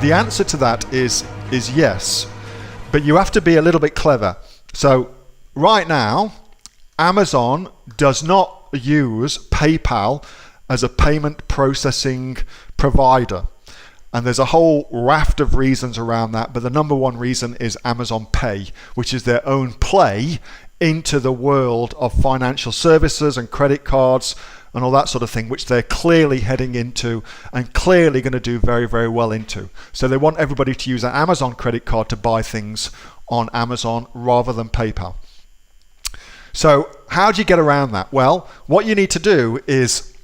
the answer to that is yes, but you have to be a little bit clever. So right now, Amazon does not use PayPal as a payment processing provider. And there's a whole raft of reasons around that, but the number one reason is Amazon Pay, which is their own play into the world of financial services and credit cards and all that sort of thing, which they're clearly heading into and clearly going to do very, very well into. So they want everybody to use an Amazon credit card to buy things on Amazon rather than PayPal. So how do you get around that? Well, what you need to do is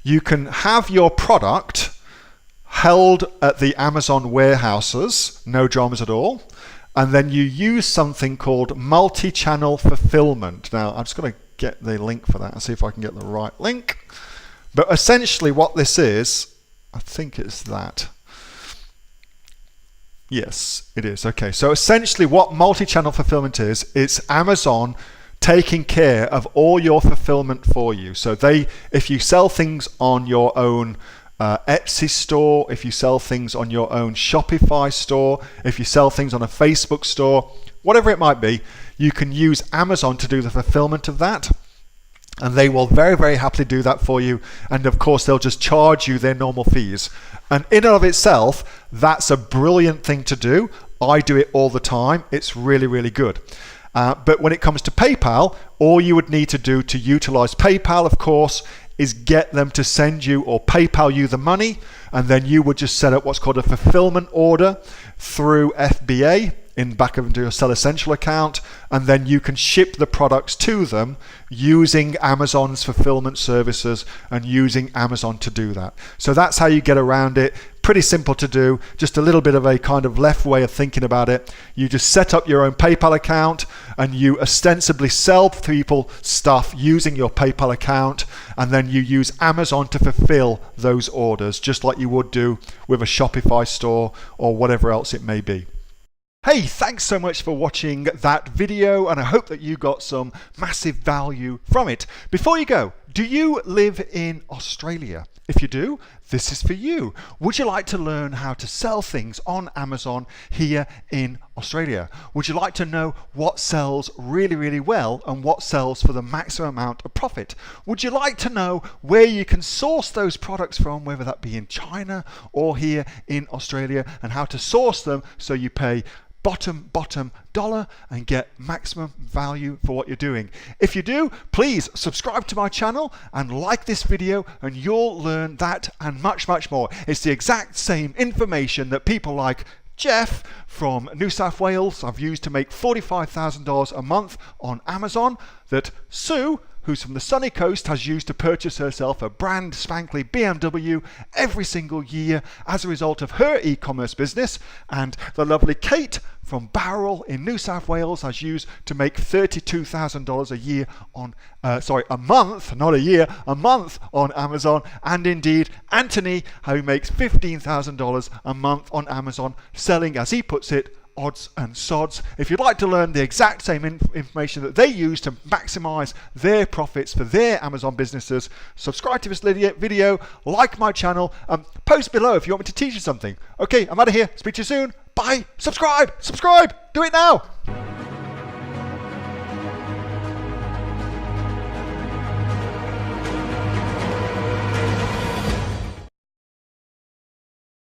you can have your product held at the Amazon warehouses, no dramas at all, and then you use something called multi-channel fulfillment. Now, I'm just going to get the link for that and see if I can get the right link. But essentially what this is, I think it's that. Yes, it is. Okay, so essentially what multi-channel fulfillment is, it's Amazon taking care of all your fulfillment for you. So if you sell things on your own Etsy store, if you sell things on your own Shopify store, if you sell things on a Facebook store, whatever it might be, you can use Amazon to do the fulfillment of that. And they will very, very happily do that for you. And of course, they'll just charge you their normal fees. And in and of itself, that's a brilliant thing to do. I do it all the time. It's really, really good. But when it comes to PayPal, all you would need to do to utilize PayPal, of course, is get them to send you or PayPal you the money, and then you would just set up what's called a fulfillment order through FBA in back of your Sell Essential account, and then you can ship the products to them using Amazon's fulfillment services and using Amazon to do that. So that's how you get around it. Pretty simple to do, just a little bit of a kind of left way of thinking about it. You just set up your own PayPal account and you ostensibly sell people stuff using your PayPal account, and then you use Amazon to fulfill those orders just like you would do with a Shopify store or whatever else it may be. Hey, thanks so much for watching that video, and I hope that you got some massive value from it. Before you go, do you live in Australia? If you do, this is for you. Would you like to learn how to sell things on Amazon here in Australia? Would you like to know what sells really, really well and what sells for the maximum amount of profit? Would you like to know where you can source those products from, whether that be in China or here in Australia, and how to source them so you pay bottom dollar and get maximum value for what you're doing? If you do, please subscribe to my channel and like this video, and you'll learn that and much, much more. It's the exact same information that people like Jeff from New South Wales have used to make $45,000 a month on Amazon, that Sue, who's from the sunny coast, has used to purchase herself a brand spankly BMW every single year as a result of her e-commerce business, and the lovely Kate from Bowral in New South Wales has used to make $32,000 a year on, a month, not a year, a month on Amazon, and indeed Anthony, who makes $15,000 a month on Amazon, selling, as he puts it, odds and sods. If you'd like to learn the exact same information that they use to maximize their profits for their Amazon businesses, subscribe to this video, like my channel, post below if you want me to teach you something. Okay, I'm out of here. Speak to you soon. Bye. Subscribe. Do it now.